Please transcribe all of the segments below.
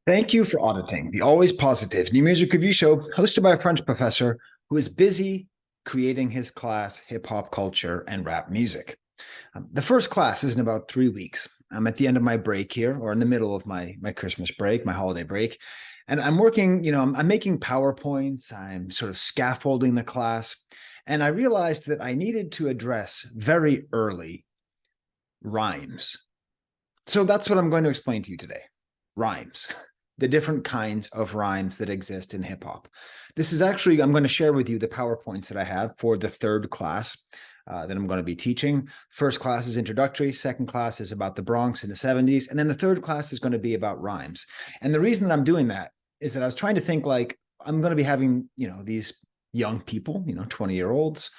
Thank you for auditing the always positive new music review show hosted by a French professor who is busy creating his class, hip hop culture, and rap music. The first class is in about 3 weeks. I'm at the end of my break here, or in the middle of my Christmas break, my holiday break. And I'm working, I'm making PowerPoints, I'm sort of scaffolding the class. And I realized that I needed to address very early rhymes. So that's what I'm going to explain to you today. Rhymes, the different kinds of rhymes that exist in hip hop. This is actually, I'm going to share with you the PowerPoints that I have for the third class that I'm going to be teaching. First class is introductory. Second class is about the Bronx in the 70s. And then the third class is going to be about rhymes. And the reason that I'm doing that is that I was trying to think like, I'm going to be having, these young people, 20-year-olds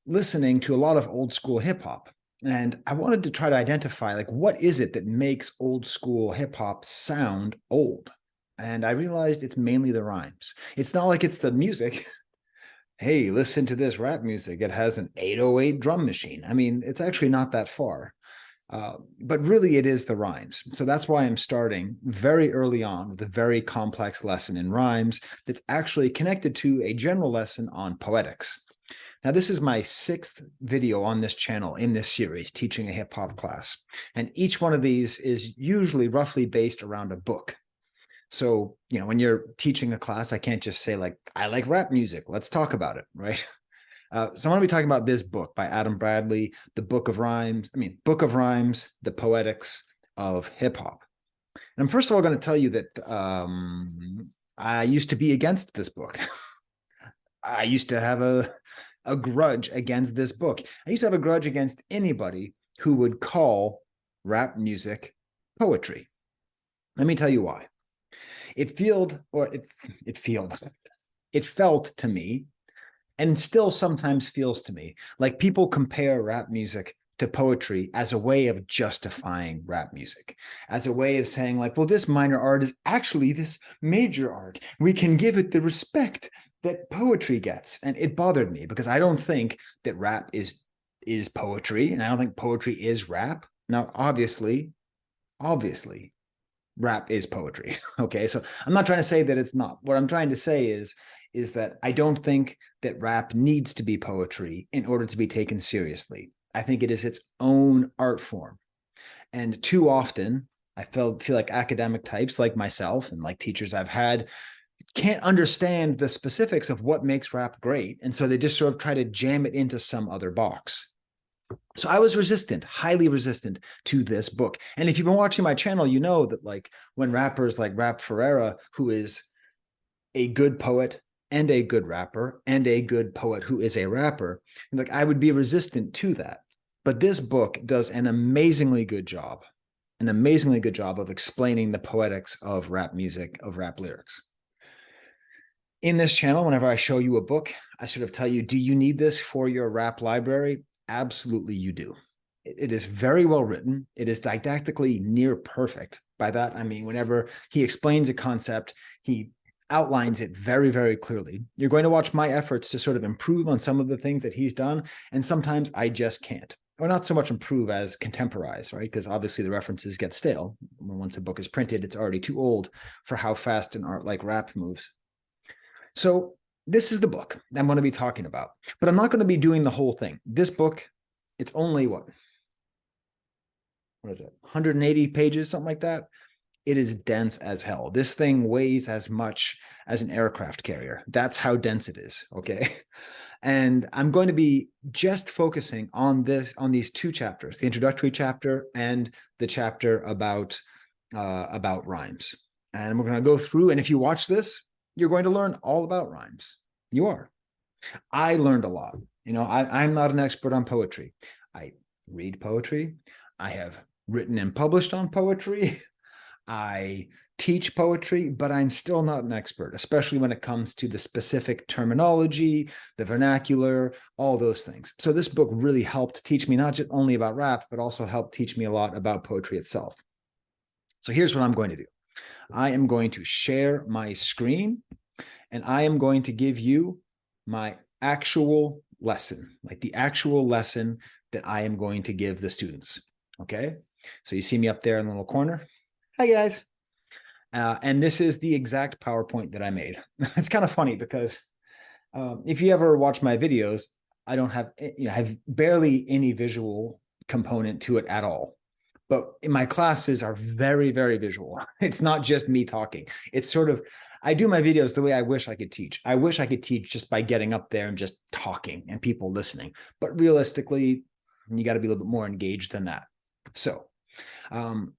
listening to a lot of old school hip hop. And I wanted to try to identify like what is it that makes old school hip hop sound old? And I realized it's mainly the rhymes. It's not like it's the music. Hey, listen to this rap music. It has an 808 drum machine. I mean, it's actually not that far. But really, it is the rhymes. So that's why I'm starting very early on with a very complex lesson in rhymes that's actually connected to a general lesson on poetics. Now, this is my sixth video on this channel in this series, teaching a hip hop class. And each one of these is usually roughly based around a book. So, when you're teaching a class, I can't just say like, I like rap music. Let's talk about it, right? So I'm going to be talking about this book by Adam Bradley, the Book of Rhymes, the Poetics of Hip Hop. And I'm first of all going to tell you that I used to be against this book. I used to have a grudge against this book. I used to have a grudge against anybody who would call rap music poetry. Let me tell you why. It felt, or it felt, it felt to me, and still sometimes feels to me, like people compare rap music to poetry as a way of justifying rap music, as a way of saying like, well, this minor art is actually this major art. We can give it the respect that poetry gets. And it bothered me because I don't think that rap is poetry, and I don't think poetry is rap. Now, obviously, rap is poetry. Okay, so I'm not trying to say that it's not. What I'm trying to say is that I don't think that rap needs to be poetry in order to be taken seriously. I think it is its own art form. And too often, I feel like academic types like myself and like teachers I've had can't understand the specifics of what makes rap great. And so they just sort of try to jam it into some other box. So I was resistant, highly resistant to this book. And if you've been watching my channel, you know that like when rappers like Rap Ferreira, who is a good poet and a good rapper and a good poet who is a rapper, like I would be resistant to that. But this book does an amazingly good job of explaining the poetics of rap music, of rap lyrics. In this channel, whenever I show you a book, I sort of tell you, do you need this for your rap library? Absolutely, you do. It is very well written. It is didactically near perfect. By that, I mean, whenever he explains a concept, he outlines it very, very clearly. You're going to watch my efforts to sort of improve on some of the things that he's done. And sometimes I just can't, or not so much improve as contemporize, right? Because obviously the references get stale. Once a book is printed, it's already too old for how fast an art like rap moves. So this is the book I'm going to be talking about, but I'm not going to be doing the whole thing. This book, it's only what is it, 180 pages, something like that. It is dense as hell. This thing weighs as much as an aircraft carrier. That's how dense it is. Okay. And I'm going to be just focusing on these two chapters, the introductory chapter and the chapter about rhymes. And we're going to go through. And if you watch this, you're going to learn all about rhymes. You are. I learned a lot. I'm not an expert on poetry. I read poetry. I have written and published on poetry. I teach poetry, but I'm still not an expert, especially when it comes to the specific terminology, the vernacular, all those things. So this book really helped teach me not just only about rap, but also helped teach me a lot about poetry itself. So here's what I'm going to do. I am going to share my screen and I am going to give you my actual lesson, like the actual lesson that I am going to give the students. Okay. So you see me up there in the little corner. Hi, guys. And this is the exact PowerPoint that I made. It's kind of funny because if you ever watch my videos, I don't have, I have barely any visual component to it at all. But my classes are very, very visual. It's not just me talking. It's sort of, I do my videos the way I wish I could teach. I wish I could teach just by getting up there and just talking and people listening. But realistically, you got to be a little bit more engaged than that. So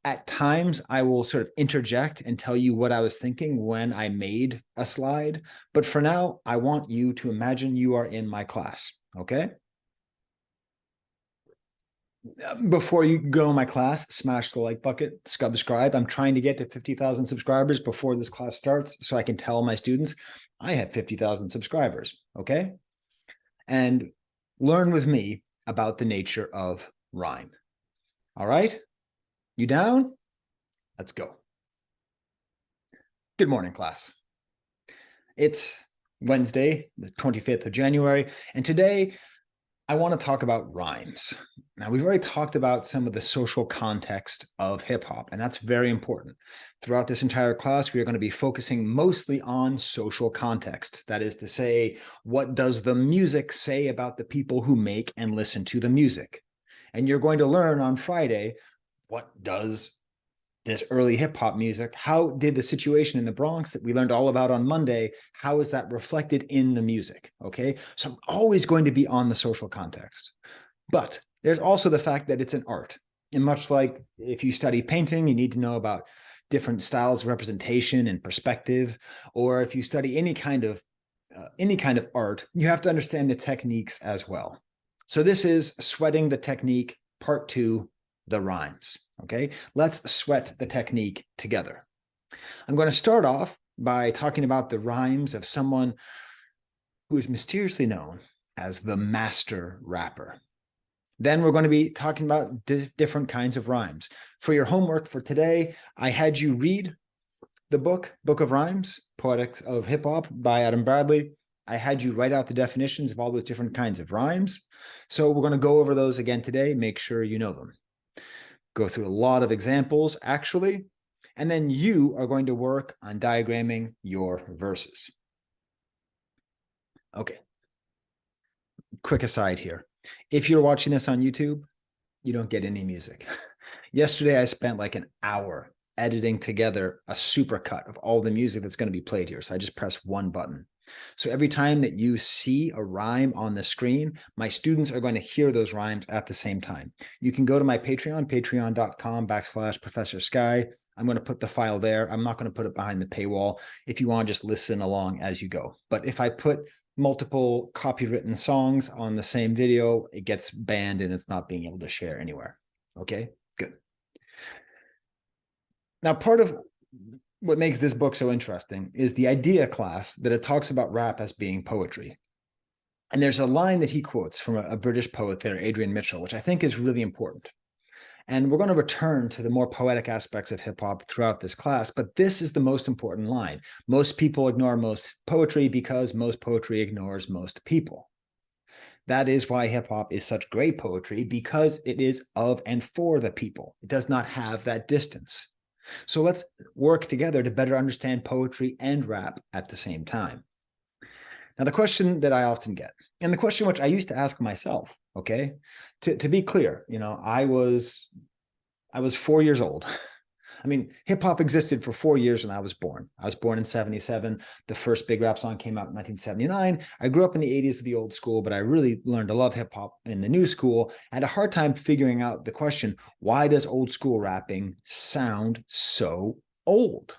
at times, I will sort of interject and tell you what I was thinking when I made a slide. But for now, I want you to imagine you are in my class, okay? Before you go in my class, smash the like bucket, subscribe. I'm trying to get to 50,000 subscribers before this class starts so I can tell my students I have 50,000 subscribers, okay? And learn with me about the nature of rhyme. All right? You down? Let's go. Good morning, class. It's Wednesday, the 25th of January, and today I want to talk about rhymes. Now, we've already talked about some of the social context of hip hop, and that's very important. Throughout this entire class, we are going to be focusing mostly on social context. That is to say, what does the music say about the people who make and listen to the music? And you're going to learn on Friday, what does this early hip hop music, how did the situation in the Bronx that we learned all about on Monday, how is that reflected in the music? Okay, so I'm always going to be on the social context. But there's also the fact that it's an art. And much like if you study painting, you need to know about different styles of representation and perspective. Or if you study any kind of art, you have to understand the techniques as well. So this is Sweating the Technique, Part 2, the rhymes. Okay, let's sweat the technique together. I'm going to start off by talking about the rhymes of someone who is mysteriously known as the master rapper. Then we're going to be talking about different kinds of rhymes. For your homework for today, I had you read the Book of Rhymes, Poetics of Hip Hop by Adam Bradley. I had you write out the definitions of all those different kinds of rhymes. So we're going to go over those again today. Make sure you know them. Go through a lot of examples, actually, and then you are going to work on diagramming your verses. Okay. Quick aside here. If you're watching this on YouTube, you don't get any music. Yesterday, I spent like an hour editing together a supercut of all the music that's going to be played here. So I just press one button. So every time that you see a rhyme on the screen, my students are going to hear those rhymes at the same time. You can go to my Patreon, patreon.com/Professor Sky. I'm going to put the file there. I'm not going to put it behind the paywall if you want to just listen along as you go. But if I put multiple copywritten songs on the same video, it gets banned and it's not being able to share anywhere. Okay, good. Now, part of what makes this book so interesting is the idea class that it talks about rap as being poetry. And there's a line that he quotes from a British poet there, Adrian Mitchell, which I think is really important. And we're going to return to the more poetic aspects of hip hop throughout this class, but this is the most important line. Most people ignore most poetry because most poetry ignores most people. That is why hip hop is such great poetry, because it is of and for the people. It does not have that distance. So let's work together to better understand poetry and rap at the same time. Now, the question that I often get, and the question which I used to ask myself, okay, to be clear, I was 4 years old. I mean, hip hop existed for 4 years when I was born. I was born in 77. The first big rap song came out in 1979. I grew up in the 80s of the old school, but I really learned to love hip hop in the new school. I had a hard time figuring out the question, why does old school rapping sound so old?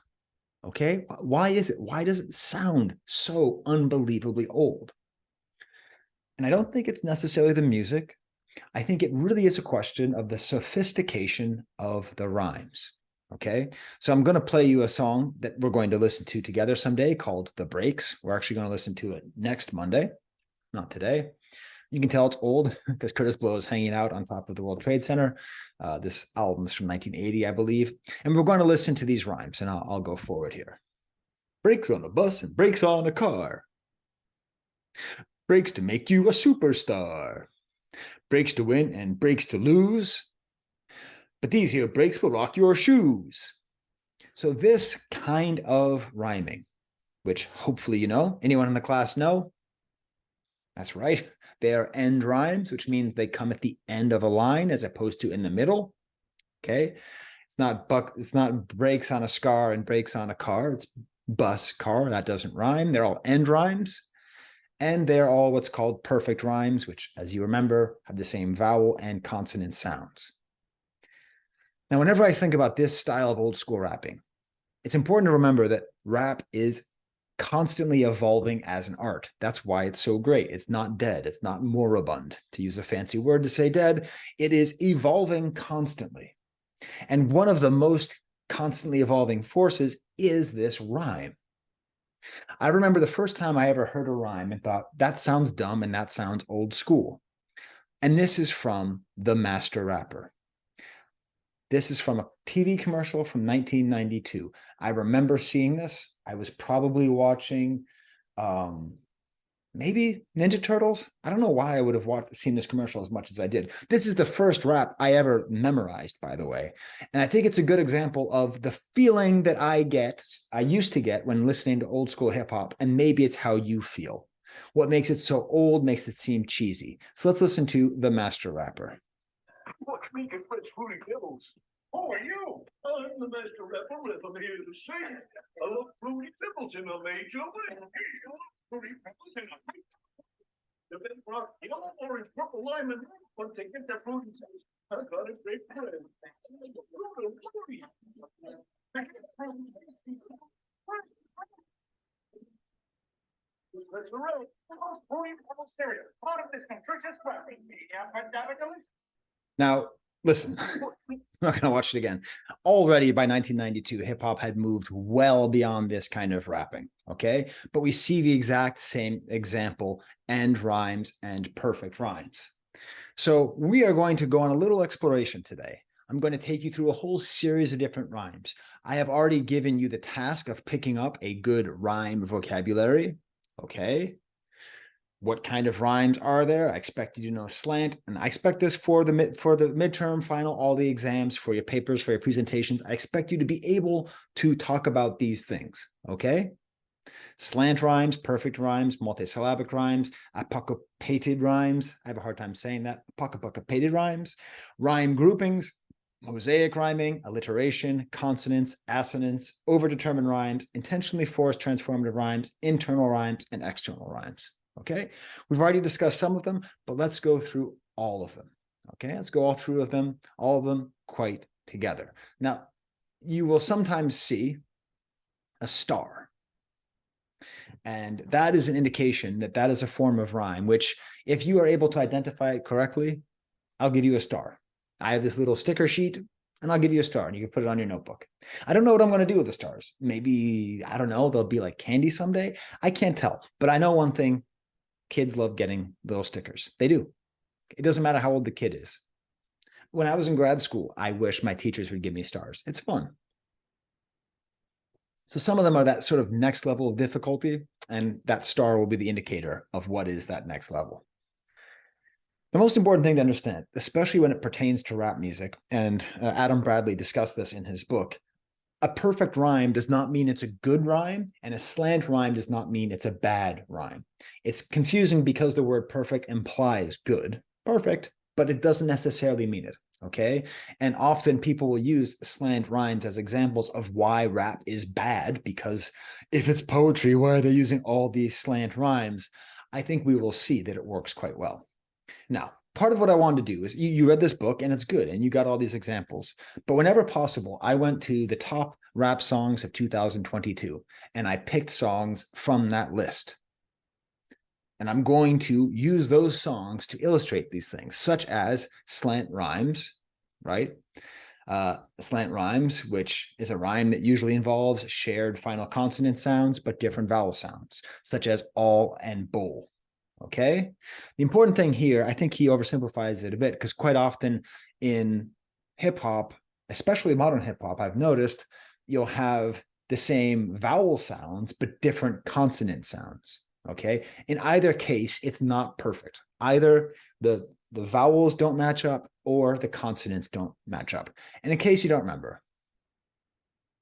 Okay, why is it? Why does it sound so unbelievably old? And I don't think it's necessarily the music. I think it really is a question of the sophistication of the rhymes. Okay, so I'm going to play you a song that we're going to listen to together someday called The Breaks. We're actually going to listen to it next Monday, not today. You can tell it's old because Curtis Blow is hanging out on top of the World Trade Center. This album is from 1980, I believe. And we're going to listen to these rhymes, and I'll go forward here. Brakes on a bus and brakes on a car. Brakes to make you a superstar. Brakes to win and brakes to lose. But these here brakes will rock your shoes. So this kind of rhyming, which hopefully you know, anyone in the class know? That's right. They are end rhymes, which means they come at the end of a line as opposed to in the middle. Okay. It's not brakes on a scar and brakes on a car. It's bus, car. That doesn't rhyme. They're all end rhymes. And they're all what's called perfect rhymes, which, as you remember, have the same vowel and consonant sounds. Now, whenever I think about this style of old school rapping, it's important to remember that rap is constantly evolving as an art. That's why it's so great. It's not dead. It's not moribund, to use a fancy word to say dead. It is evolving constantly. And one of the most constantly evolving forces is this rhyme. I remember the first time I ever heard a rhyme and thought, that sounds dumb and that sounds old school. And this is from The Master Rapper. This is from a TV commercial from 1992. I remember seeing this. I was probably watching maybe Ninja Turtles. I don't know why I would have seen this commercial as much as I did. This is the first rap I ever memorized, by the way. And I think it's a good example of the feeling that I used to get when listening to old school hip hop, and maybe it's how you feel. What makes it so old makes it seem cheesy. So let's listen to The Master Rapper. Watch me get fresh fruity pebbles. Who are you? I'm the master rapper, I'm here to sing. I love fruity pebbles in a major way. Fruity pebbles in a major way. The big rock, yellow, orange, purple, lime, and red. Once they get their fruity taste, I've got a great friend. That's right. The most fruity pebble stereo. Part of this nutritious rapping. Now, listen, I'm not going to watch it again. Already by 1992, hip hop had moved well beyond this kind of rapping. Okay. But we see the exact same example, end rhymes and perfect rhymes. So we are going to go on a little exploration today. I'm going to take you through a whole series of different rhymes. I have already given you the task of picking up a good rhyme vocabulary. Okay. What kind of rhymes are there? I expect you to know slant, and I expect this for the midterm, final, all the exams, for your papers, for your presentations. I expect you to be able to talk about these things, okay? Slant rhymes, perfect rhymes, multi-syllabic rhymes, apocryphated rhymes. I have a hard time saying that. Apocryphated rhymes, rhyme groupings, mosaic rhyming, alliteration, consonants, assonance, overdetermined rhymes, intentionally forced transformative rhymes, internal rhymes, and external rhymes. Okay, we've already discussed some of them, but let's go through all of them. Okay, let's go all of them quite together. Now, you will sometimes see a star, and that is an indication that that is a form of rhyme, which if you are able to identify it correctly, I'll give you a star. I have this little sticker sheet, and I'll give you a star, and you can put it on your notebook. I don't know what I'm going to do with the stars. Maybe, I don't know, they'll be like candy someday. I can't tell, but I know one thing. Kids love getting little stickers. They do. It doesn't matter how old the kid is. When I was in grad school, I wish my teachers would give me stars. It's fun. So some of them are that sort of next level of difficulty, and that star will be the indicator of what is that next level. The most important thing to understand, especially when it pertains to rap music, and Adam Bradley discussed this in his book, a perfect rhyme does not mean it's a good rhyme, and a slant rhyme does not mean it's a bad rhyme. It's confusing because the word perfect implies good, perfect, but it doesn't necessarily mean it, okay? And often people will use slant rhymes as examples of why rap is bad, because if it's poetry, why are they using all these slant rhymes? I think we will see that it works quite well. Now, part of what I wanted to do is you read this book and it's good and you got all these examples, but whenever possible, I went to the top rap songs of 2022 and I picked songs from that list. And I'm going to use those songs to illustrate these things, such as Slant Rhymes, right? Slant Rhymes, which is a rhyme that usually involves shared final consonant sounds, but different vowel sounds, such as all and bowl. Okay. The important thing here, I think he oversimplifies it a bit, because quite often in hip hop, especially modern hip hop, I've noticed you'll have the same vowel sounds, but different consonant sounds. Okay. In either case, it's not perfect. Either the vowels don't match up or the consonants don't match up. And in case you don't remember,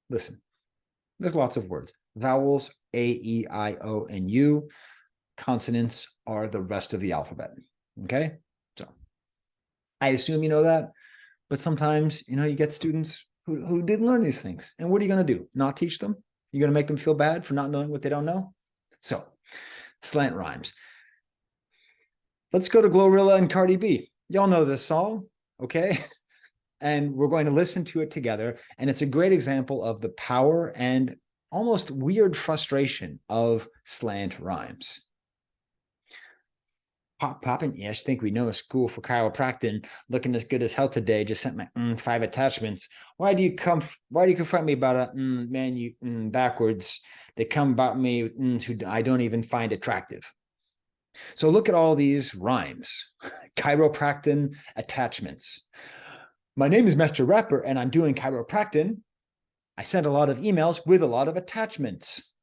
Listen, there's lots of words. Vowels, A, E, I, O, and U. Consonants are the rest of the alphabet. Okay? So I assume you know that, but sometimes, you get students who didn't learn these things. And what are you going to do? Not teach them? You're going to make them feel bad for not knowing what they don't know? So, slant rhymes. Let's go to Glorilla and Cardi B. Y'all know this song, okay? And we're going to listen to it together. And it's a great example of the power and almost weird frustration of slant rhymes. Poppin', yes, think we know a school for chiropractic, looking as good as hell today. Just sent my 5 attachments. Why do you confront me about a man? You backwards. They come about me who I don't even find attractive. So look at all these rhymes. Chiropractic attachments. My name is Mr. Rapper, and I'm doing chiropractic. I sent a lot of emails with a lot of attachments.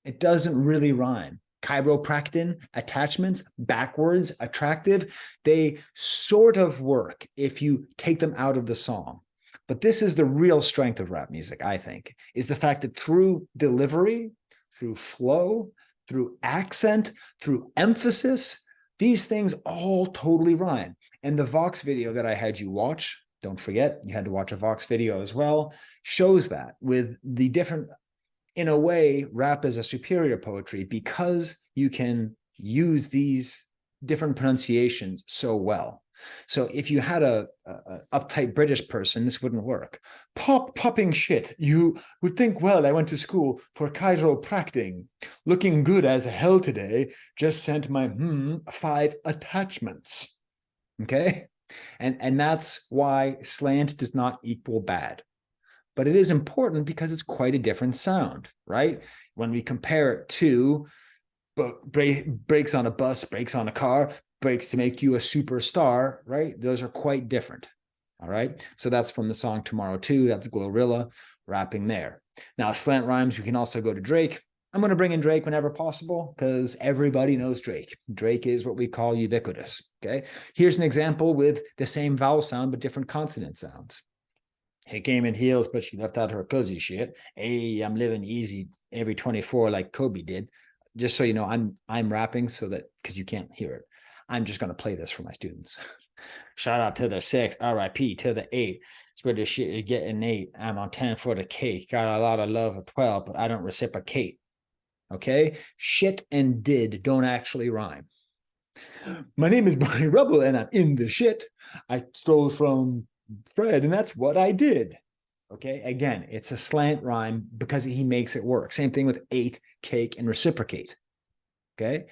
It doesn't really rhyme. Chiropractic attachments, backwards, attractive, they sort of work if you take them out of the song. But this is the real strength of rap music, I think, is the fact that through delivery, through flow, through accent, through emphasis, these things all totally rhyme. And the Vox video that I had you watch, don't forget, you had to watch a Vox video as well, shows that with the different, in a way, rap is a superior poetry because you can use these different pronunciations so well. So if you had a uptight British person, this wouldn't work. Popping shit. You would think, well, I went to school for chiropractic. Looking good as hell today. Just sent my 5 attachments. Okay? And that's why slant does not equal bad. But it is important because it's quite a different sound, right? When we compare it to brakes on a bus, brakes on a car, brakes to make you a superstar, right? Those are quite different, all right? So that's from the song Tomorrow 2. That's Glorilla rapping there. Now, slant rhymes, we can also go to Drake. I'm going to bring in Drake whenever possible because everybody knows Drake. Drake is what we call ubiquitous, okay? Here's an example with the same vowel sound but different consonant sounds. He came in heels, but she left out her cozy shit. Hey, I'm living easy every 24 like Kobe did. Just so you know, I'm rapping so that, because you can't hear it. I'm just going to play this for my students. Shout out to the 6, RIP to the 8. Spread this shit is getting 8. I'm on 10 for the cake. Got a lot of love for 12, but I don't reciprocate. Okay? Shit and did don't actually rhyme. My name is Barney Rubble and I'm in the shit. I stole from Fred, and that's what I did. Okay, again, it's a slant rhyme because he makes it work. Same thing with 8, cake, and reciprocate. Okay,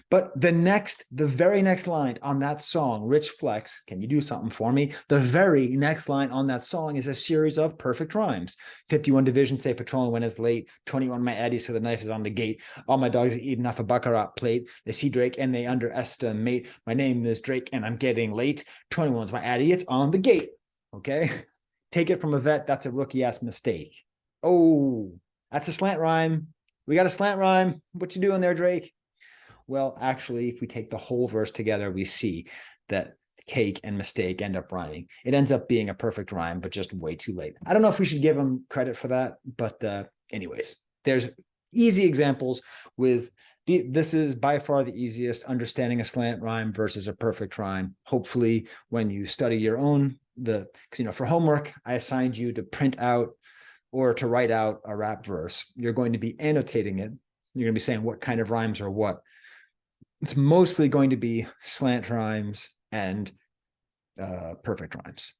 but the very next line on that song, Rich Flex, can you do something for me? The very next line on that song is a series of perfect rhymes. 51 divisions say patrolling when it's late. 21 my Eddie, so the knife is on the gate. All my dogs are eating off a baccarat plate. They see Drake and they underestimate. My name is Drake and I'm getting late. 21's my Eddie, it's on the gate. Okay, take it from a vet. That's a rookie ass mistake. Oh, that's a slant rhyme. We got a slant rhyme. What you doing there, Drake? Well, actually, if we take the whole verse together, we see that cake and mistake end up rhyming. It ends up being a perfect rhyme, but just way too late. I don't know if we should give him credit for that, but anyways, there's easy examples with this is by far the easiest, understanding a slant rhyme versus a perfect rhyme. Hopefully, when you study your own, because for homework, I assigned you to print out or to write out a rap verse. You're going to be annotating it. You're going to be saying what kind of rhymes are what. It's mostly going to be slant rhymes and perfect rhymes.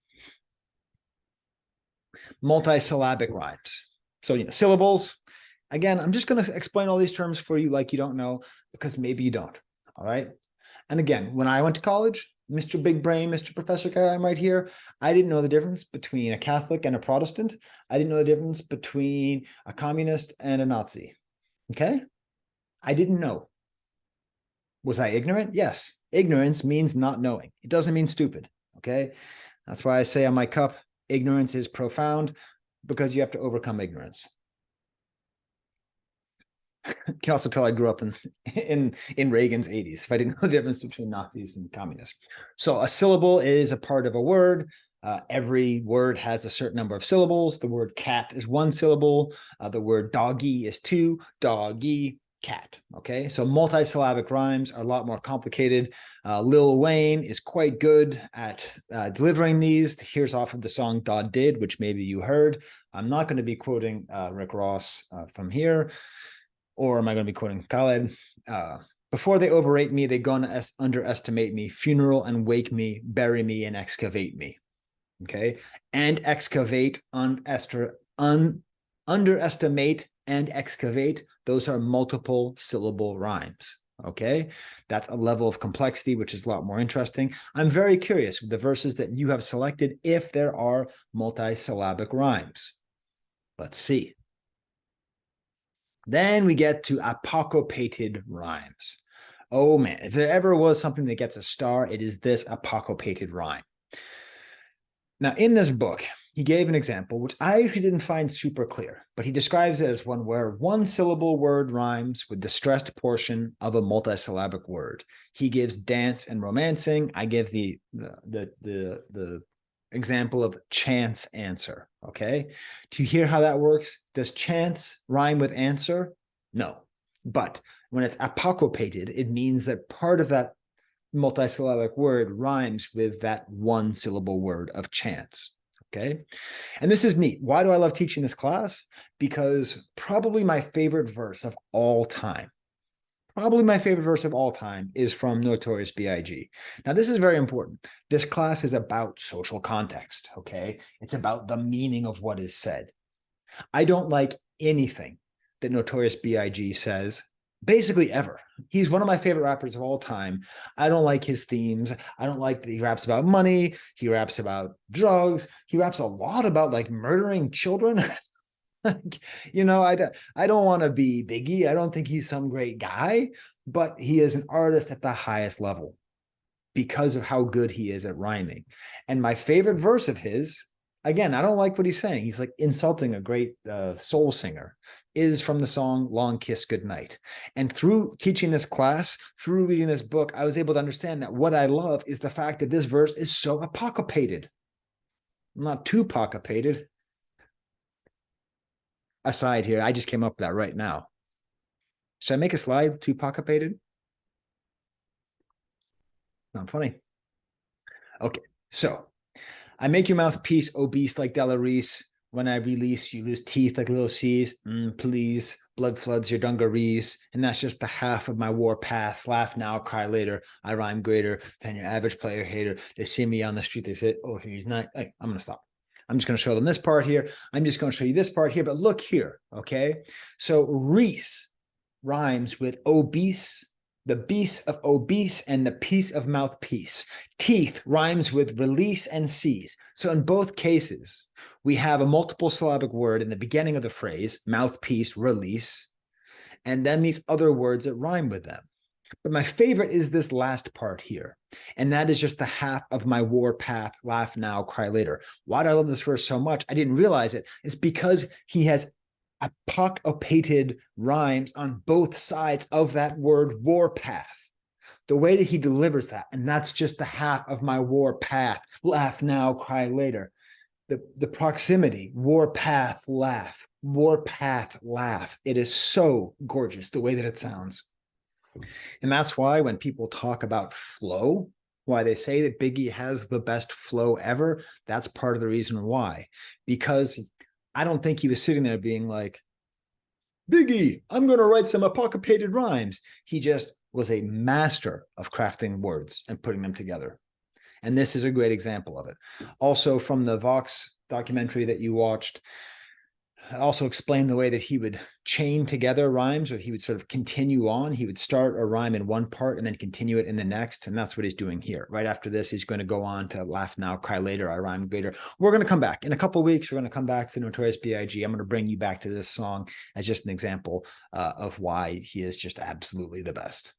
Multi-syllabic rhymes. So, syllables. Again, I'm just going to explain all these terms for you like you don't know, because maybe you don't. All right. And again, when I went to college, Mr. Big Brain, Mr. Professor guy I'm right here, I didn't know the difference between a Catholic and a Protestant. I didn't know the difference between a communist and a Nazi. Okay. I didn't know. Was I ignorant? Yes. Ignorance means not knowing. It doesn't mean stupid. Okay. That's why I say on my cup, ignorance is profound, because you have to overcome ignorance. You can also tell I grew up in Reagan's 80s if I didn't know the difference between Nazis and communists. So a syllable is a part of a word. Every word has a certain number of syllables. The word cat is 1 syllable. The word doggy is 2. Doggy, cat. Okay, so multi-syllabic rhymes are a lot more complicated. Lil Wayne is quite good at delivering these. Here's off of the song God Did, which maybe you heard. I'm not going to be quoting Rick Ross from here, or am I going to be quoting Khaled? Before they overrate me, they gonna underestimate me. Funeral and wake me, bury me and excavate me. Okay, and excavate, underestimate, and excavate. Those are multiple syllable rhymes. Okay, that's a level of complexity which is a lot more interesting. I'm very curious with the verses that you have selected if there are multi-syllabic rhymes. Let's see. Then we get to apocopated rhymes. Oh man, if there ever was something that gets a star, it is this apocopated rhyme. Now, in this book, he gave an example, which I actually didn't find super clear, but he describes it as one where 1 syllable word rhymes with the stressed portion of a multisyllabic word. He gives dance and romancing. I give the example of chance answer. Okay. Do you hear how that works? Does chance rhyme with answer? No. But when it's apocopated, it means that part of that multisyllabic word rhymes with that 1 syllable word of chance. Okay. And this is neat. Why do I love teaching this class? Because probably my favorite verse of all time, is from Notorious B.I.G. Now, this is very important. This class is about social context. Okay. It's about the meaning of what is said. I don't like anything that Notorious B.I.G. says, basically ever. He's one of my favorite rappers of all time. I don't like his themes. I don't like that he raps about money. He raps about drugs. He raps a lot about like murdering children. You know, I don't want to be Biggie. I don't think he's some great guy, but he is an artist at the highest level because of how good he is at rhyming. And my favorite verse of his, again, I don't like what he's saying. He's like insulting a great soul singer, is from the song Long Kiss Goodnight. And through teaching this class, through reading this book, I was able to understand that what I love is the fact that this verse is so apocopated. Not too apocopated. Aside here, I just came up with that right now. Should I make a slide too apocopated? Not funny. Okay, so I make your mouth piece obese like Della Reese. When I release, you lose teeth like little C's. Please, blood floods your dungarees. And that's just the half of my war path. Laugh now, cry later. I rhyme greater than your average player hater. They see me on the street. They say, oh, he's not. Hey, I'm going to stop. I'm just going to show them this part here. I'm just going to show you this part here. But look here, okay? So Reese rhymes with obese, the beast of obese, and the piece of mouthpiece. Teeth rhymes with release and seize. So in both cases, we have a multiple syllabic word in the beginning of the phrase, mouthpiece, release, and then these other words that rhyme with them. But my favorite is this last part here. And that is just the half of my war path, laugh now, cry later. Why do I love this verse so much? I didn't realize it. It's because he has apocopated rhymes on both sides of that word war path. The way that he delivers that, and that's just the half of my war path, laugh now, cry later. The proximity, war path, laugh, war path, laugh. It is so gorgeous the way that it sounds. And that's why when people talk about flow, why they say that Biggie has the best flow ever, that's part of the reason why. Because I don't think he was sitting there being like, Biggie, I'm going to write some apocopated rhymes. He just was a master of crafting words and putting them together. And this is a great example of it. Also from the Vox documentary that you watched, also explained the way that he would chain together rhymes, or he would sort of continue on. He would start a rhyme in one part and then continue it in the next. And that's what he's doing here. Right after this, he's going to go on to laugh now, cry later, I rhyme greater. We're going to come back in a couple of weeks. We're going to come back to Notorious B.I.G. I'm going to bring you back to this song as just an example of why he is just absolutely the best.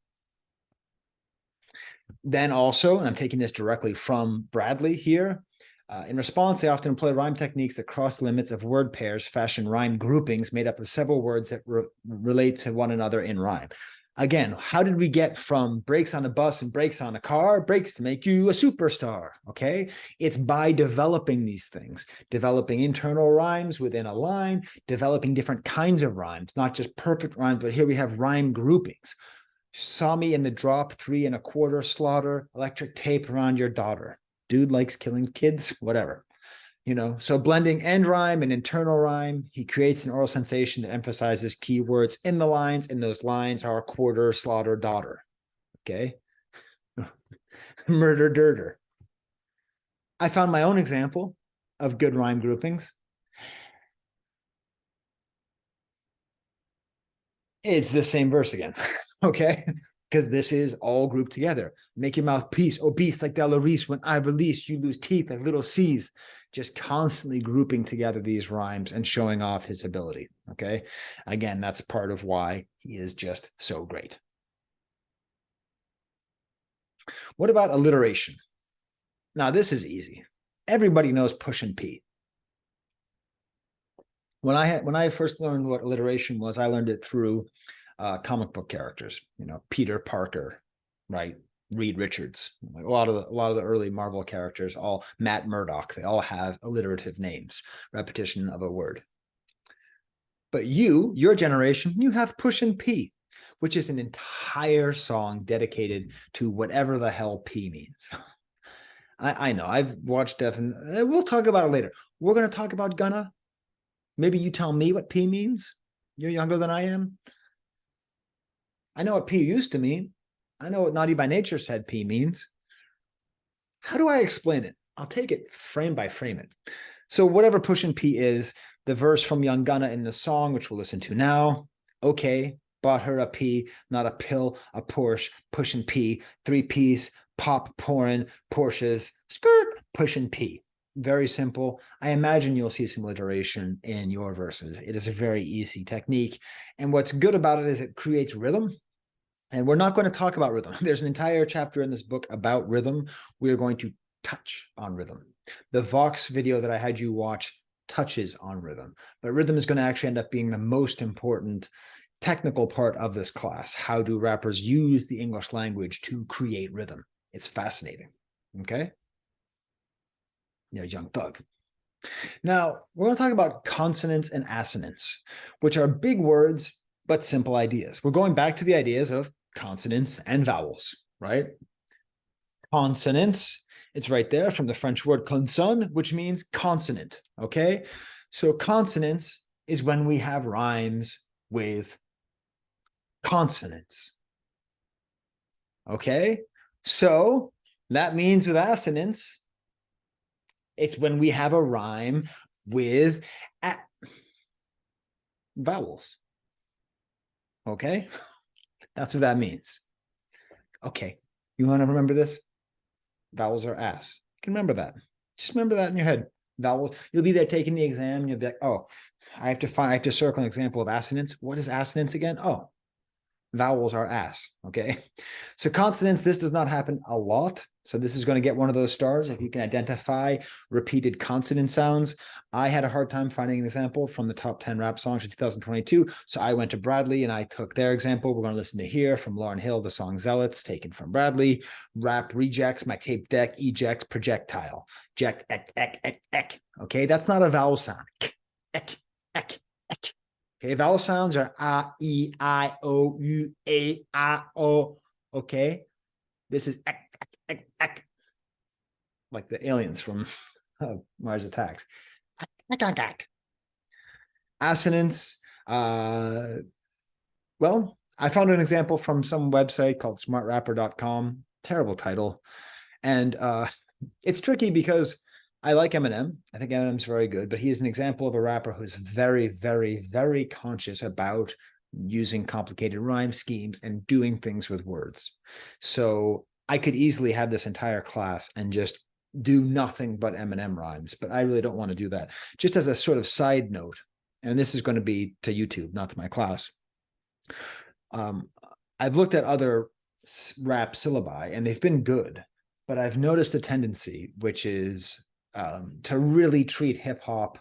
Then also, and I'm taking this directly from Bradley here, in response, they often employ rhyme techniques that cross limits of word pairs, fashion rhyme groupings made up of several words that relate to one another in rhyme. Again, how did we get from brakes on a bus and brakes on a car, brakes to make you a superstar? Okay, it's by developing these things, developing internal rhymes within a line, developing different kinds of rhymes, not just perfect rhymes, but here we have rhyme groupings. Saw me in the drop, 3 1/4 slaughter, electric tape around your daughter. Dude likes killing kids, whatever. So blending end rhyme and internal rhyme, he creates an oral sensation that emphasizes keywords in the lines, and those lines are quarter, slaughter, daughter. Okay. Murder, dirter. I found my own example of good rhyme groupings. It's the same verse again. Okay. Because this is all grouped together. Make your mouth peace, obese like Delarice. When I release, you lose teeth like little C's. Just constantly grouping together these rhymes and showing off his ability. Okay. Again, that's part of why he is just so great. What about alliteration? Now, this is easy. Everybody knows push and P. When I first learned what alliteration was, I learned it through comic book characters, Peter Parker, right? Reed Richards, a lot of the early Marvel characters, all Matt Murdock, they all have alliterative names, repetition of a word. But your generation, you have push and P, which is an entire song dedicated to whatever the hell P means. I know, I've watched we'll talk about it later. We're going to talk about gonna. Maybe you tell me what P means. You're younger than I am. I know what P used to mean. I know what Naughty by Nature said P means. How do I explain it? I'll take it frame by frame it. So whatever push and P is, the verse from Young Gunna in the song, which we'll listen to now. Okay, bought her a P, not a pill, a Porsche, push and P, 3-piece, pop, pouring, Porsches, skirt, push and P. Very simple. I imagine you'll see some alliteration in your verses. It is a very easy technique. And what's good about it is it creates rhythm. And we're not going to talk about rhythm. There's an entire chapter in this book about rhythm. We are going to touch on rhythm. The Vox video that I had you watch touches on rhythm, but rhythm is going to actually end up being the most important technical part of this class. How do rappers use the English language to create rhythm? It's fascinating. Okay. Young Thug. Now, we're going to talk about consonants and assonants, which are big words, but simple ideas. We're going back to the ideas of consonants and vowels, right? Consonants, it's right there from the French word consonne, which means consonant, okay? So consonants is when we have rhymes with consonants, okay? So that means with assonants, it's when we have a rhyme with vowels. Okay? That's what that means. Okay. You want to remember this? Vowels are ass. You can remember that. Just remember that in your head. Vowels. You'll be there taking the exam and you'll be like, oh, I have to circle an example of assonance. What is assonance again? Oh, vowels are ass. Okay. So consonants, this does not happen a lot. So this is going to get one of those stars if you can identify repeated consonant sounds. I had a hard time finding an example from the top 10 rap songs of 2022. So I went to Bradley and I took their example. We're going to listen to here from Lauryn Hill, the song Zealots, taken from Bradley. Rap rejects, my tape deck, ejects, projectile. Eject, ek, ek, ek, ek. Okay, that's not a vowel sound. Ek, ek, ek. Okay, vowel sounds are a, e, I, o, u, a, o. Okay, this is ek, ek, ek, ek. Like the aliens from Mars Attacks. Ek, ek, ek. Assonance. Well, I found an example from some website called smartrapper.com. Terrible title. And it's tricky because I like Eminem. I think Eminem's very good, but he is an example of a rapper who's very, very, very conscious about using complicated rhyme schemes and doing things with words. So I could easily have this entire class and just do nothing but Eminem rhymes, but I really don't want to do that. Just as a sort of side note, and this is going to be to YouTube, not to my class. I've looked at other rap syllabi and they've been good, but I've noticed a tendency, which is to really treat hip hop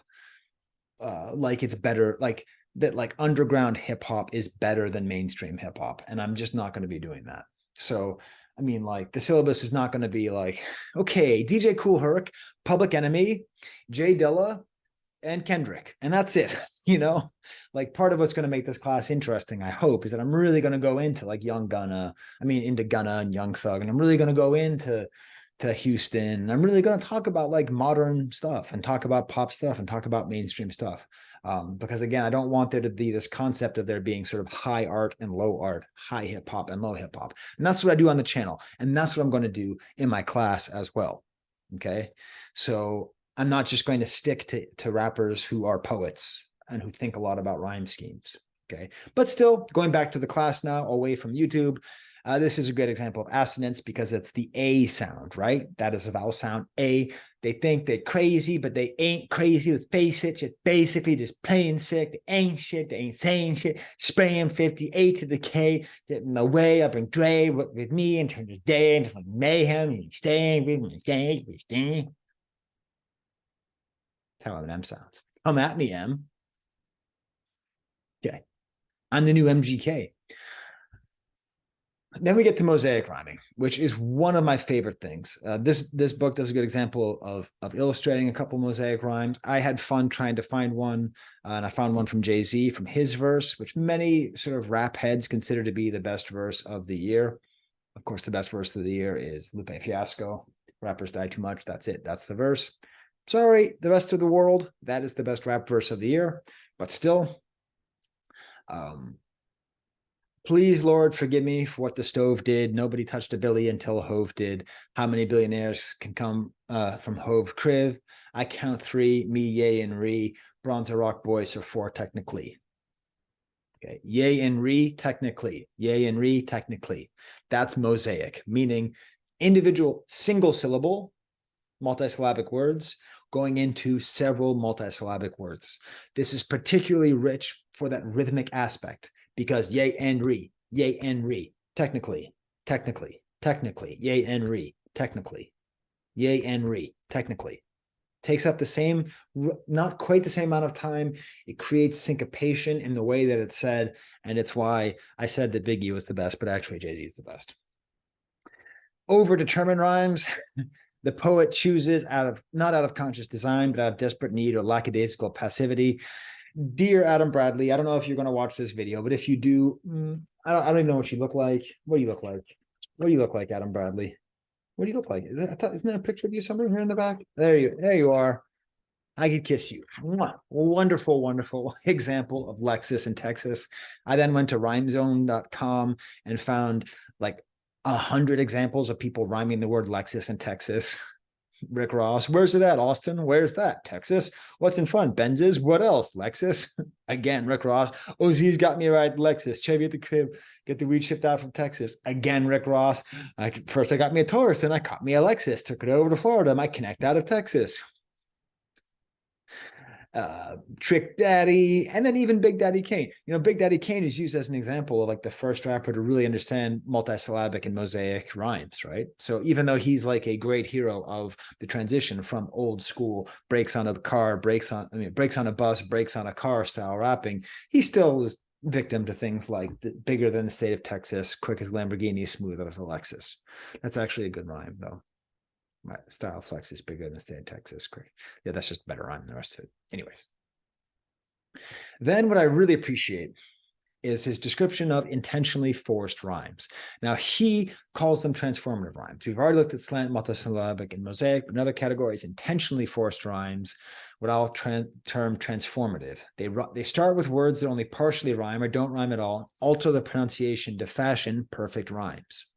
like it's better, like that like underground hip hop is better than mainstream hip hop. And I'm just not going to be doing that. So, I mean, like the syllabus is not going to be like, okay, DJ Kool Herc, Public Enemy, Jay Dilla, and Kendrick. And that's it. Like part of what's going to make this class interesting, I hope, is that I'm really going to go into like into Gunna and Young Thug. And I'm really going to go into Houston. I'm really going to talk about like modern stuff and talk about pop stuff and talk about mainstream stuff. Because again, I don't want there to be this concept of there being sort of high art and low art, high hip hop and low hip hop. And that's what I do on the channel. And that's what I'm going to do in my class as well. Okay. So I'm not just going to stick to rappers who are poets and who think a lot about rhyme schemes. Okay. But still, going back to the class now, away from YouTube, this is a great example of assonance because it's the A sound, right? That is a vowel sound, A. They think they're crazy, but they ain't crazy. Let's face it, just basically just plain sick. They ain't shit, they ain't saying shit. Spraying 58 to the K, getting the way up and Dre with me in terms of day and like mayhem. And staying with me, staying. That's how an M sounds. Come at me, M. Okay. I'm the new MGK. Then we get to mosaic rhyming, which is one of my favorite things. This book does a good example of illustrating a couple mosaic rhymes. I had fun trying to find one, and I found one from Jay-Z from his verse, which many sort of rap heads consider to be the best verse of the year. Of course, the best verse of the year is Lupe Fiasco. Rappers die too much. That's it. That's the verse. Sorry, the rest of the world, that is the best rap verse of the year. But still, please, Lord, forgive me for what the stove did. Nobody touched a billy until Hove did. How many billionaires can come from Hove Criv? I count 3, me, yay, and re. Bronze Rock Boys are 4 technically. Okay, yay and re, technically. Yay and re, technically. That's mosaic, meaning individual single syllable multisyllabic words going into several multisyllabic words. This is particularly rich for that rhythmic aspect because yay and re, technically, yay and re, technically, yay and re, technically. Takes up the same, not quite the same amount of time. It creates syncopation in the way that it's said. And it's why I said that Biggie was the best, but actually Jay-Z is the best. Overdetermined rhymes. The poet chooses not out of conscious design, but out of desperate need or lackadaisical passivity. Dear Adam Bradley, I don't know if you're going to watch this video, but if you do, I don't even know what you look like. What do you look like? What do you look like, Adam Bradley? What do you look like? Isn't there a picture of you somewhere here in the back? There you are. I could kiss you. Wonderful, wonderful example of Lexus in Texas. I then went to rhymezone.com and found like 100 examples of people rhyming the word Lexus in Texas. Rick Ross, where's it at, Austin? Where's that? Texas. What's in front? Benz's. What else? Lexus. Again, Rick Ross. OZ's got me right. Lexus. Chevy at the crib. Get the weed shipped out from Texas. Again, Rick Ross. First I got me a Taurus, then I caught me a Lexus. Took it over to Florida. My Connect out of Texas. Trick Daddy, and then even Big Daddy Kane. Big Daddy Kane is used as an example of like the first rapper to really understand multisyllabic and mosaic rhymes, right? So even though he's like a great hero of the transition from old school brakes on a car, brakes on a bus, brakes on a car style rapping, he still was victim to things like bigger than the state of Texas, quick as Lamborghini, smooth as a Lexus. That's actually a good rhyme though. My style flex is bigger than the state of Texas. Great. Yeah, that's just better rhyme than the rest of it. Anyways. Then what I really appreciate is his description of intentionally forced rhymes. Now, he calls them transformative rhymes. We've already looked at slant, multisyllabic, and mosaic. Another category is intentionally forced rhymes, what I'll term transformative. They start with words that only partially rhyme or don't rhyme at all, alter the pronunciation to fashion perfect rhymes.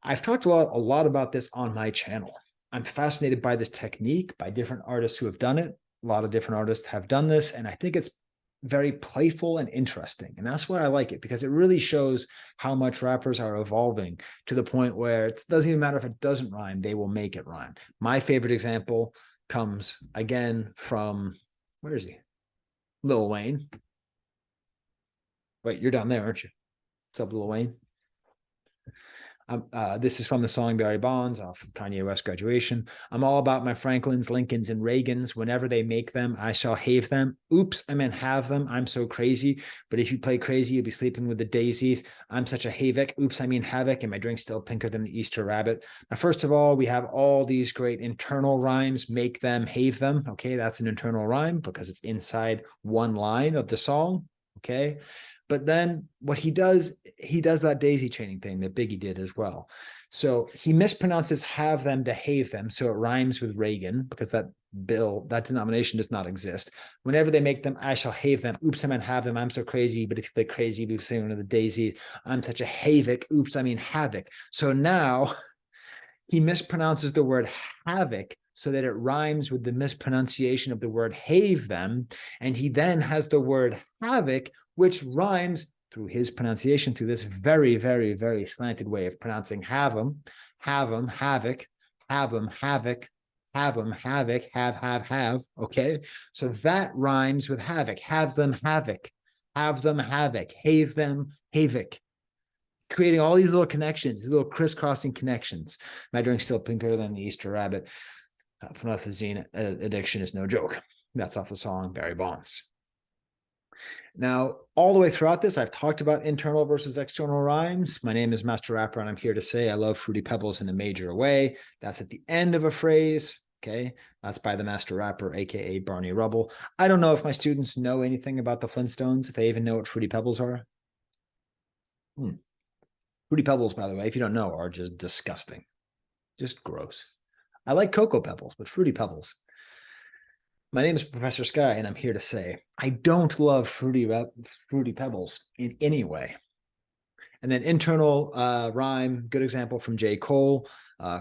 I've talked a lot about this on my channel. I'm fascinated by this technique, by different artists who have done it. A lot of different artists have done this, and I think it's very playful and interesting. And that's why I like it, because it really shows how much rappers are evolving to the point where it doesn't even matter if it doesn't rhyme, they will make it rhyme. My favorite example comes again from, where is he? Lil Wayne. Wait, you're down there, aren't you? What's up, Lil Wayne? This is from the song Barry Bonds off Kanye West Graduation. I'm all about my Franklins, Lincolns, and Reagans. Whenever they make them, I shall have them. Oops, I meant have them. I'm so crazy. But if you play crazy, you'll be sleeping with the daisies. I'm such a havoc. Oops, I mean havoc. And my drink's still pinker than the Easter rabbit. Now, first of all, we have all these great internal rhymes. Make them, have them. Okay, that's an internal rhyme because it's inside one line of the song. Okay. But then what he does that daisy chaining thing that Biggie did as well. So he mispronounces have them to have them. So it rhymes with Reagan because that denomination does not exist. Whenever they make them, I shall have them. Oops, I meant have them. I'm so crazy. But if you play crazy, you say one of the daisy. I'm such a havoc. Oops, I mean havoc. So now he mispronounces the word havoc so that it rhymes with the mispronunciation of the word have them. And he then has the word havoc, which rhymes through his pronunciation, through this very, very, very slanted way of pronouncing have them, havoc, have them, havoc, have. Okay. So that rhymes with havoc, have them, havoc, have them, havoc. Creating all these little connections, these little crisscrossing connections. My drink's still pinker than the Easter rabbit. Phenolphthalein addiction is no joke. That's off the song Barry Bonds. Now, all the way throughout this, I've talked about internal versus external rhymes. My name is Master Rapper, and I'm here to say I love Fruity Pebbles in a major way. That's at the end of a phrase. Okay, that's by the Master Rapper, aka Barney Rubble. I don't know if my students know anything about the Flintstones, if they even know what Fruity Pebbles are. Fruity Pebbles, by the way, if you don't know, are just disgusting. Just gross. I like Cocoa Pebbles, but Fruity Pebbles. My name is Professor Sky, and I'm here to say I don't love Fruity Pebbles in any way. And then internal rhyme, good example from J. Cole,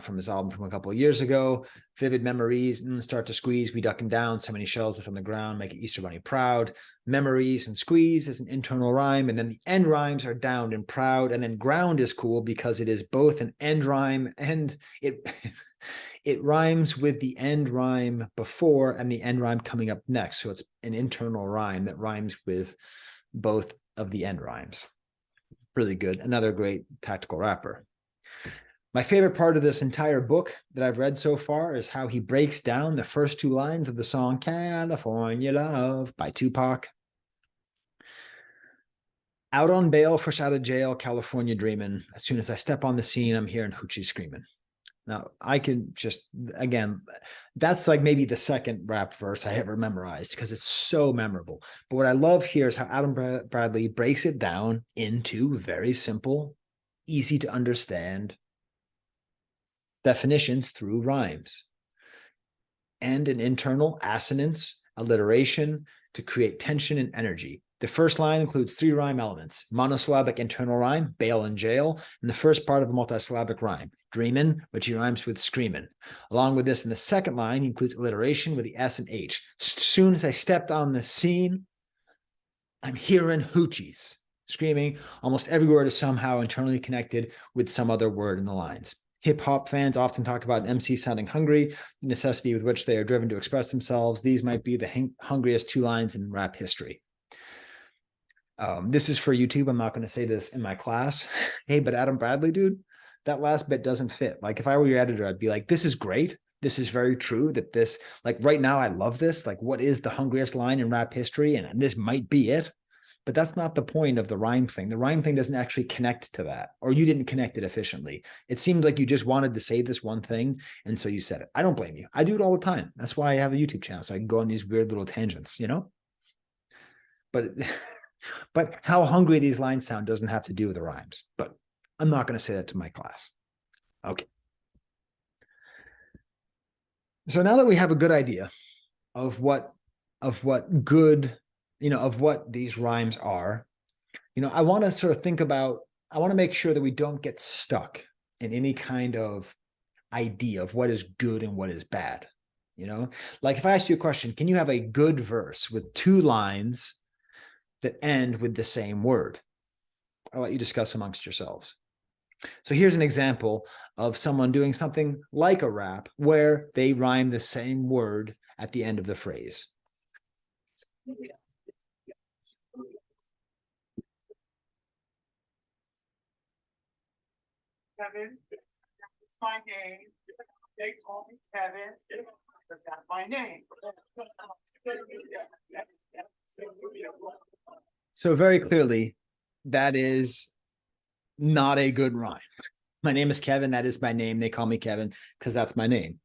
from his album from a couple of years ago. Vivid memories, start to squeeze, we ducking down, so many shells left on the ground, make it Easter Bunny proud. Memories and squeeze is an internal rhyme, and then the end rhymes are down and proud, and then ground is cool because it is both an end rhyme and it it rhymes with the end rhyme before and the end rhyme coming up next. So it's an internal rhyme that rhymes with both of the end rhymes. Really good. Another great tactical rapper. My favorite part of this entire book that I've read so far is how he breaks down the first two lines of the song California Love by Tupac. Out on bail, fresh out of jail, California dreaming. As soon as I step on the scene, I'm hearing hoochie screaming. Now, I can just, again, that's like maybe the second rap verse I ever memorized because it's so memorable. But what I love here is how Adam Bradley breaks it down into very simple, easy to understand definitions through rhymes and an internal assonance, alliteration to create tension and energy. The first line includes 3 rhyme elements: monosyllabic internal rhyme, bail and jail, and the first part of a multisyllabic rhyme, dreamin', which he rhymes with screamin'. Along with this, in the second line, he includes alliteration with the S and H. As soon as I stepped on the scene, I'm hearing hoochies screaming. Almost every word is somehow internally connected with some other word in the lines. Hip-hop fans often talk about an MC sounding hungry, the necessity with which they are driven to express themselves. These might be the hungriest 2 lines in rap history. This is for YouTube. I'm not going to say this in my class. Hey, but Adam Bradley, dude, that last bit doesn't fit. Like, if I were your editor, I'd be like, this is great. This is very true that this, like right now, I love this. Like, what is the hungriest line in rap history? And this might be it. But that's not the point of the rhyme thing. The rhyme thing doesn't actually connect to that, or you didn't connect it efficiently. It seemed like you just wanted to say this one thing, and so you said it. I don't blame you. I do it all the time. That's why I have a YouTube channel, so I can go on these weird little tangents, you know? But how hungry these lines sound doesn't have to do with the rhymes. But I'm not going to say that to my class. Okay. So now that we have a good idea of what good, of what these rhymes are, I want to sort of think about, I want to make sure that we don't get stuck in any kind of idea of what is good and what is bad. Like if I ask you a question, can you have a good verse with 2 lines that end with the same word? I'll let you discuss amongst yourselves. So here's an example of someone doing something like a rap where they rhyme the same word at the end of the phrase. Kevin, it's my name. They call me Kevin. That's my name. So very clearly, that is not a good rhyme. My name is Kevin. That is my name. They call me Kevin because that's my name.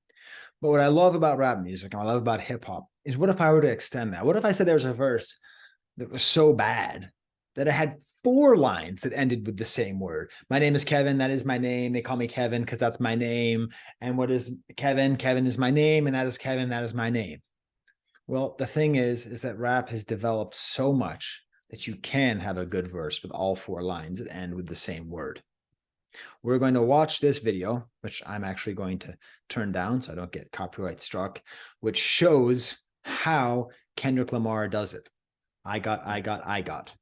But what I love about rap music and what I love about hip hop is what if I were to extend that? What if I said there was a verse that was so bad that it had 4 lines that ended with the same word? My name is Kevin. That is my name. They call me Kevin because that's my name. And what is Kevin? Kevin is my name. And that is Kevin. That is my name. Well, the thing is that rap has developed so much that you can have a good verse with all 4 lines that end with the same word. We're going to watch this video, which I'm actually going to turn down so I don't get copyright struck, which shows how Kendrick Lamar does it. I got.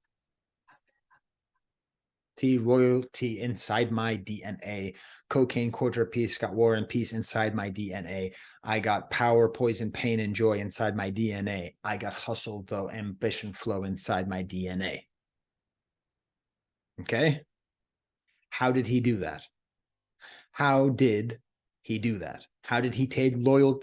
T royalty inside my DNA. Cocaine, quarter piece, got war and peace inside my DNA. I got power, poison, pain, and joy inside my DNA. I got hustle, though, ambition, flow inside my DNA. Okay? How did he do that? How did he do that? How did he take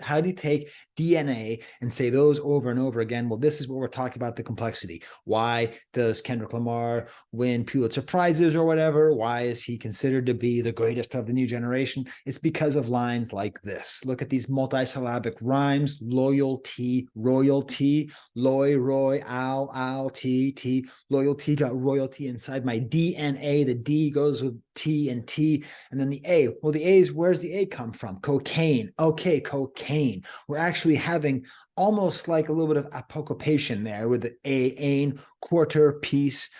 how did he take DNA and say those over and over again? Well, this is what we're talking about, the complexity. Why does Kendrick Lamar win Pulitzer Prizes or whatever? Why is he considered to be the greatest of the new generation? It's because of lines like this. Look at these multi-syllabic rhymes: loyalty, royalty, loy, roy, al, t, loyalty, got royalty inside my DNA. The D goes with T and T. And then the A, well, the A's, where's the A come from? Cocaine. Okay, cocaine. We're actually having almost like a little bit of apocopation there with the ain, quarter piece,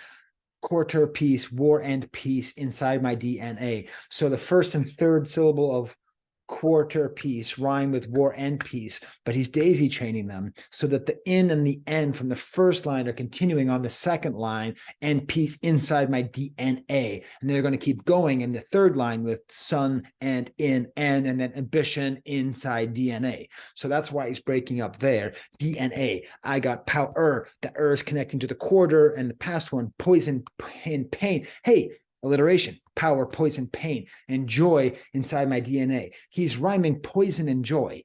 war and peace inside my DNA. So the first and third syllable of quarter piece rhyme with war and peace, but he's daisy chaining them so that the in and the end from the first line are continuing on the second line, and peace inside my DNA. And they're going to keep going in the third line with sun and in and then ambition inside DNA. So that's why he's breaking up there. DNA, I got power. The is connecting to the quarter, and the past one, poison and pain. Hey, alliteration, power, poison, pain, and joy inside my DNA. He's rhyming poison and joy,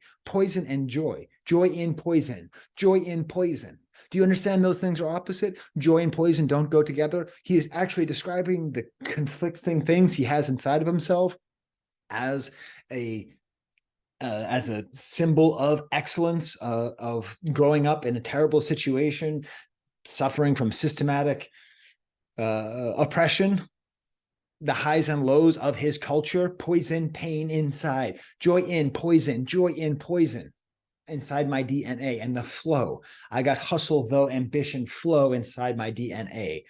joy in poison, joy in poison. Do you understand those things are opposite? Joy and poison don't go together. He is actually describing the conflicting things he has inside of himself as a symbol of excellence, of growing up in a terrible situation, suffering from systematic oppression, the highs and lows of his culture, poison, pain inside, joy in poison, inside my DNA, and the flow. I got hustle, though, ambition, flow inside my DNA.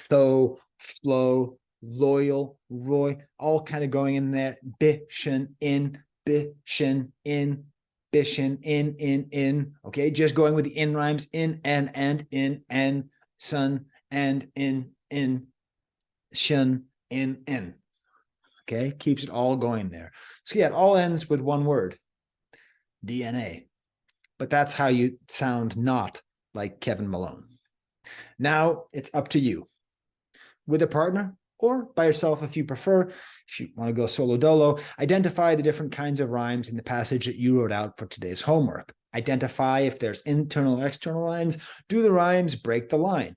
Though, flow, loyal, roy, all kind of going in there. Bishan, in, in. Okay, just going with the in rhymes, in, and, in, sun, and, in, shun, in. Okay, keeps it all going there. So yeah, it all ends with one word, DNA. But that's how you sound not like Kevin Malone. Now it's up to you, with a partner or by yourself if you prefer. If you want to go solo dolo, identify the different kinds of rhymes in the passage that you wrote out for today's homework. Identify if there's internal or external lines. Do the rhymes, break the line.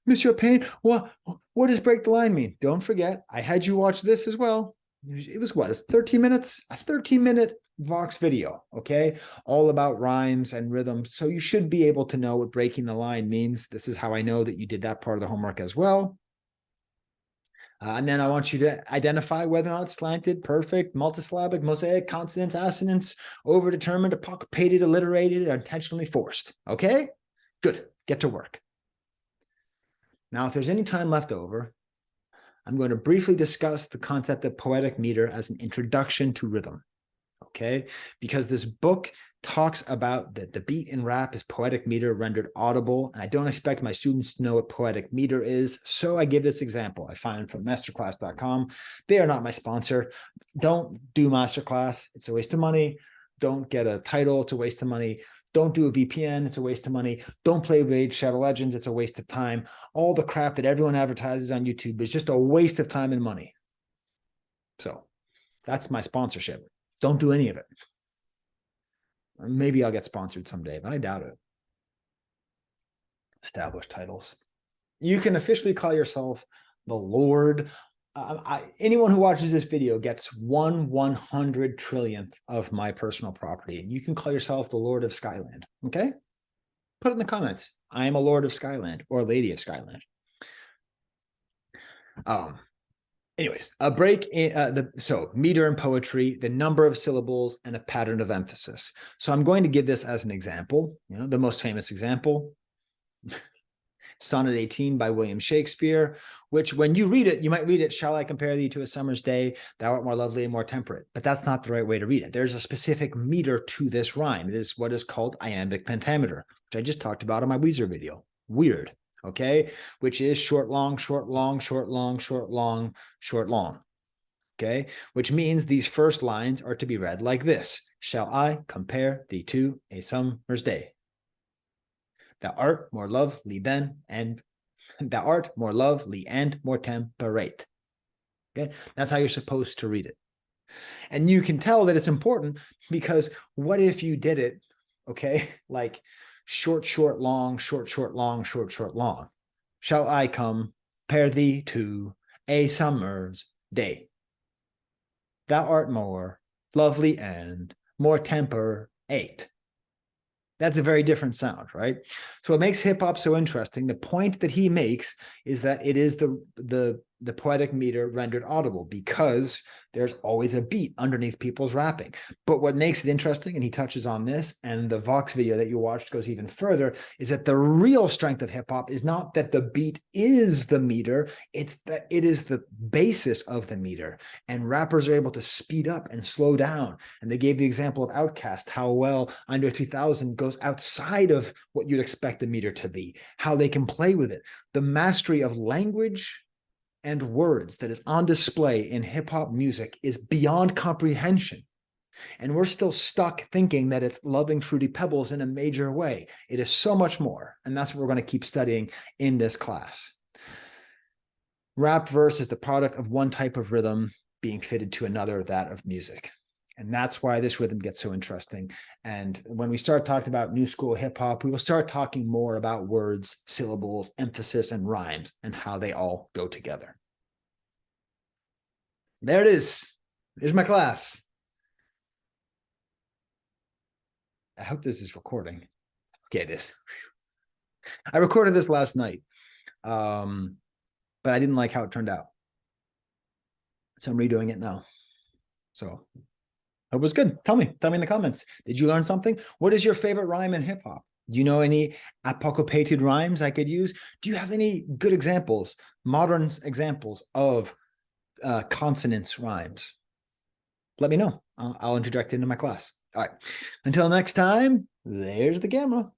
Monsieur Payne, what does break the line mean? Don't forget, I had you watch this as well. It was what? It's 13 minutes? A 13-minute Vox video, okay? All about rhymes and rhythm. So you should be able to know what breaking the line means. This is how I know that you did that part of the homework as well. And then I want you to identify whether or not it's slanted, perfect, multisyllabic, mosaic, consonants, assonants, overdetermined, apocryphated, alliterated, or intentionally forced. Okay? Good. Get to work. Now, if there's any time left over, I'm going to briefly discuss the concept of poetic meter as an introduction to rhythm, okay? Because this book talks about that the beat in rap is poetic meter rendered audible, and I don't expect my students to know what poetic meter is, so I give this example. I find from masterclass.com. They are not my sponsor. Don't do masterclass. It's a waste of money. Don't get a title. It's a waste of money. Don't do a VPN. It's a waste of money. Don't play Raid Shadow Legends. It's a waste of time. All the crap that everyone advertises on YouTube is just a waste of time and money. So that's my sponsorship. Don't do any of it. Maybe I'll get sponsored someday, but I doubt it. Established titles. You can officially call yourself the Lord. Anyone who watches this video gets 1/100 trillionth of my personal property. And you can call yourself the Lord of Skyland. Okay? Put it in the comments. I am a Lord of Skyland or a Lady of Skyland. Anyways, a break in so meter in poetry, the number of syllables, and a pattern of emphasis. So I'm going to give this as an example, the most famous example. Sonnet 18 by William Shakespeare, which when you read it, you might read it, shall I compare thee to a summer's day? Thou art more lovely and more temperate. But that's not the right way to read it. There's a specific meter to this rhyme. It is what is called iambic pentameter, which I just talked about in my Weezer video. Weird, okay? Which is short, long, short, long, short, long, short, long, short, long. Okay? Which means these first lines are to be read like this. Shall I compare thee to a summer's day? Thou art more lovely than, and thou art more lovely and more temperate. Okay, that's how you're supposed to read it. And you can tell that it's important because what if you did it, okay, like short, short, long, short, short, long, short, short, long. Shall I compare thee to a summer's day? Thou art more lovely and more temperate. That's a very different sound, right? So what makes hip hop so interesting, the point that he makes is that it is the poetic meter rendered audible because there's always a beat underneath people's rapping. But what makes it interesting, and he touches on this, and the Vox video that you watched goes even further, is that the real strength of hip hop is not that the beat is the meter, it's that it is the basis of the meter. And rappers are able to speed up and slow down. And they gave the example of Outkast, how well Under 3000 goes outside of what you'd expect the meter to be, how they can play with it. The mastery of language and words that is on display in hip-hop music is beyond comprehension. And we're still stuck thinking that it's loving Fruity Pebbles in a major way. It is so much more. And that's what we're going to keep studying in this class. Rap verse is the product of one type of rhythm being fitted to another, that of music. And that's why this rhythm gets so interesting. And when we start talking about new school hip hop, we will start talking more about words, syllables, emphasis, and rhymes, and how they all go together. There it is. Here's my class. I hope this is recording. Okay, it is. I recorded this last night, but I didn't like how it turned out. So I'm redoing it now. So it was good. Tell me in the comments. Did you learn something? What is your favorite rhyme in hip hop? Do you know any apocopated rhymes I could use? Do you have any good examples, modern examples of consonants rhymes? Let me know. I'll interject into my class. All right. Until next time, there's the camera.